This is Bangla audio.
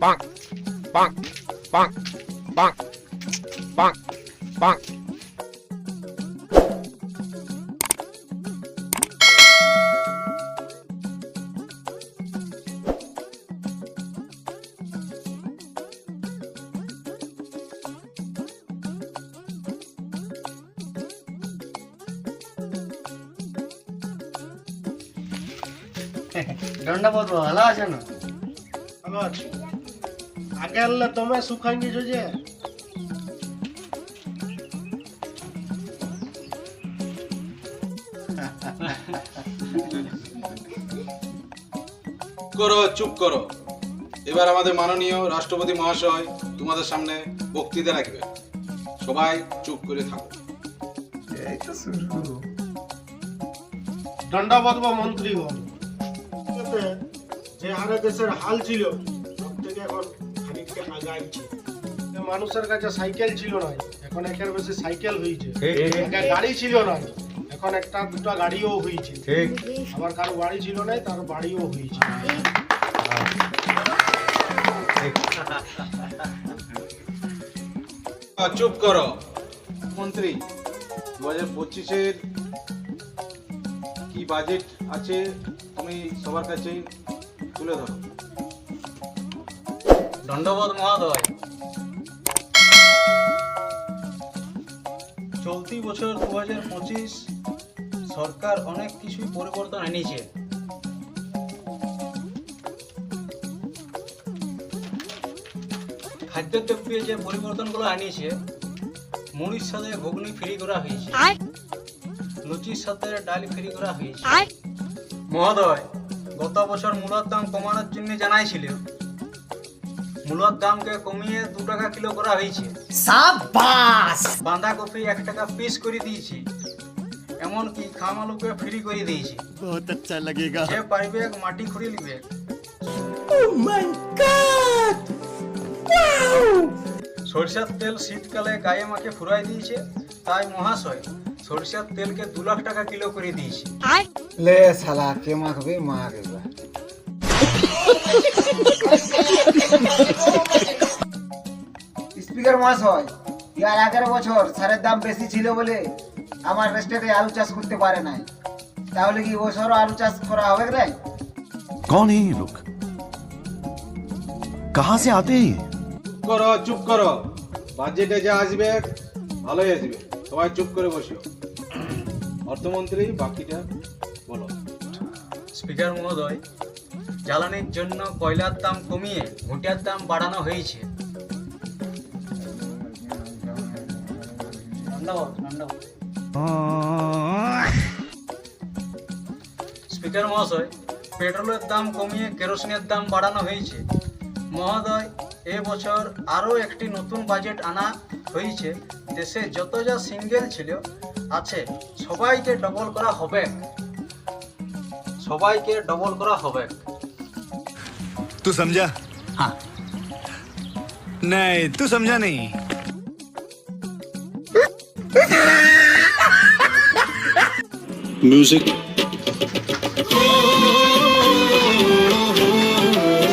Bonk, bonk, bonk, bonk, bonk, bonk. দণ্ডবোধ ভালো আছে না? ভালো আছি। আগে আনলে তুমি শুকাই নিছো যে করো, চুপ করো। এবার আমাদের মাননীয় রাষ্ট্রপতি মহাশয় তোমাদের সামনে বক্তৃতা রাখবে। সবাই চুপ করে থাকো। দণ্ডবোধ বা মন্ত্রীগণ, এতে যে হারে দেশের হাল ছিল সব থেকে এখন খানিকটা আগাইছে। মানুষের কাছে সাইকেল ছিল না, এখন একের বেশি সাইকেল হয়েছে। আগে গাড়ি ছিল না, এখন একটা দুটো গাড়িও হয়েছে। আবার কারো বাড়ি ছিল না, তার বাড়িও হয়েছে। চুপ করো। মন্ত্রী, 2025-এর কি বাজেট আছে তুমি সবার কাছে তুলে ধরো। দণ্ডবোধ মহোদয়, চলতি বছর 2025 সরকার অনেক কিছুই পরিবর্তন এনেছে। খাদ্যদ্রব্যে যে পরিবর্তনগুলো আনিয়েছে, মুড়ির সাথে ঘুগনি ফ্রি করা হয়েছে, লুচির সাথে ডাল ফ্রি করা হয়েছে। মহোদয়, গত বছর মূলার দাম কমানোর জন্য জানাইছিল, মূলার দামকে কমিয়ে 2 টাকা কিলো করা হয়েছে। সাবাস! বাঁধাকপি 1 টাকা পিস করে দিয়েছি, এমনকি খাম আলুকে ফ্রি করে দিয়েছি। বহুত আচ্ছা লাগেগা। যে পারবে মাটি খুঁড়ে নিবে। সরিষার তেল শীতকালে গায়ে মাকে ফুরাই দিয়েছে, তাই মহাশয় সরিষার তেলকে 2 লাখ টাকা কিলো করে দিয়েছি। লে শালা কে মাখবে মাখ এবার। স্পিকার মহাশয়, ইয়ার আগের বছর সারের দাম বেশি ছিল বলে আমার রেস্টেটে আলু চাষ করতে পারে নাই, তাহলে কি বছরও আলু চাষ করা হবে রে? कौन है ये लोग? कहां से आते हैं? করো, চুপ করো। বাজেটে যা আসবে ভালোই আসবে, সবাই চুপ করে বসো। অর্থমন্ত্রী, বাকিটা বলো। স্পিকার মহোদয়, জ্বালানির জন্য কয়লার দাম কমিয়ে ভুট্টার দাম বাড়ানো হয়েছে। স্পিকার মহাশয়, পেট্রোলের দাম কমিয়ে কেরোসিনের দাম বাড়ানো হয়েছে। মহোদয়, এবছর আরও একটি নতুন বাজেট আনা হয়েছে। দেশে যত যা সিঙ্গেল ছিল আছে সবাইকে ডবল করা হবে, সবাইকে ডবল করা হবে। तू समझा? हाँ। नहीं, तू समझा नहीं। Music